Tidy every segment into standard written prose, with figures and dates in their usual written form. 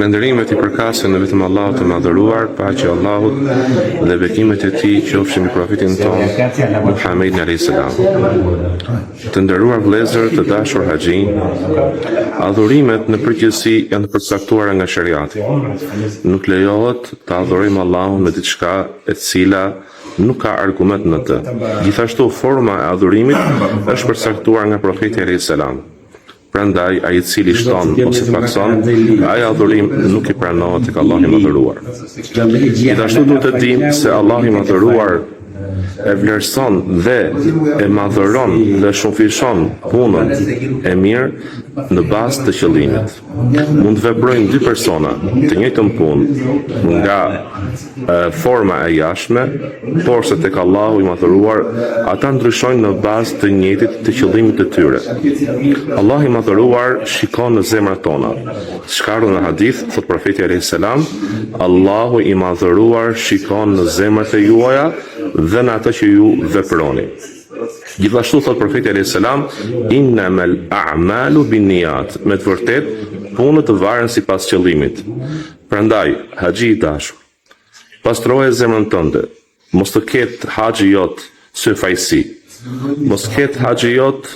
Falënderimet I përkasin në vetëm Allahut të madhëruar, paqja e Allahut dhe bekimet e Tij qofshin mbi profetin ton Muhammedin alayhis salam. Të nderuar vëllezër, të dashur haxhi, adhurimet në përgjithësi janë të përcaktuara nga shariati. Nuk lejohet të adhurojmë Allahun me diçka e cila nuk ka argument në të. Gjithashtu forma e adhurimit është përcaktuar nga profeti alayhis salam. Prandaj ai I cili shton ose pakson, ai adhurim nuk I pranohet tek Allahu I madhëruar. Gjithashtu duhet të dimë se Allahu I madhëruar e vlerëson dhe e madhëron dhe shumëfishon punën e mirë në bazë të qëllimit. Mund të veprojnë dy persona të njëjtën punë nga forma e jashtme, por se tek Allahu I madhëruar ata ndryshojnë në bazë të njëjtit të qëllimit të tyre. Allahu I madhëruar shikon në zemrat tona. Shkarru në hadith, thot profeti alayhis salam, Allahu I madhëruar shikon në zemrat e juaja dhe në atë që ju veproni. Gjithashtu thot profeti alayhis salam, innamal a'malu binniyat, me të vërtet punët të varen sipas qëllimit. Prandaj, haxhi I dashur, pastroje zemrën tënde, mos të ketë haxhi jot syfajsi, mos ketë haxhi jot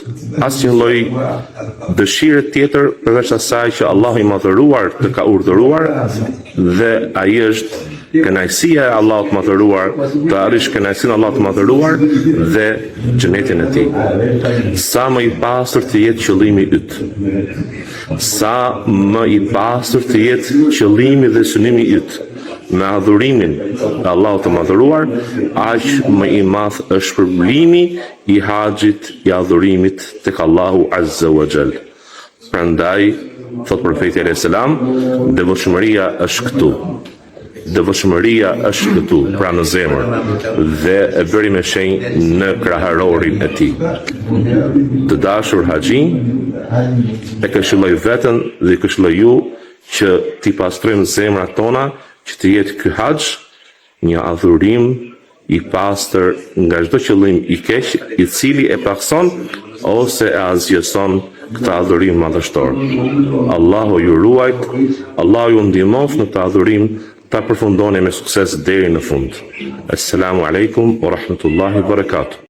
asnjë lloj dëshire tjetër përveç asaj që Allahu I madhëruar të ka urdhëruar dhe ai është kënaqësia e Allahut të madhëruar, të arrish kënaqësinë e Allahut të madhëruar dhe xhenetin e Tij. Sa më I pastër të jetë qëllimi yt, sa më I pastër të jetë qëllimi dhe synimi yt me adhurimin e Allahut të madhëruar, aq më I madh është shpërblimi I haxhit I adhurimit tek Allahu Azza wa Jall. Prandaj, thot profeti alayhis salam, devotshmëria është këtu. Devotshmëria është këtu, pra në zemër, dhe e bëri me shenjë në kraharorin e tij. Të dashur haxhi, e këshilloj veten dhe këshilloj ju që t'i pastrojmë zemrat tona, që të jetë ky haxh një adhurim I pastër nga çdo qëllim I keq, I cili e pakson ose e azgjëson këtë adhurim madhështor. Allahu ju ruajt, Allahu ju ndihmoft në këtë adhurim ta përfundoni me sukses deri në fund. Assalamu alaikum wa rahmatullahi wa barakatuh.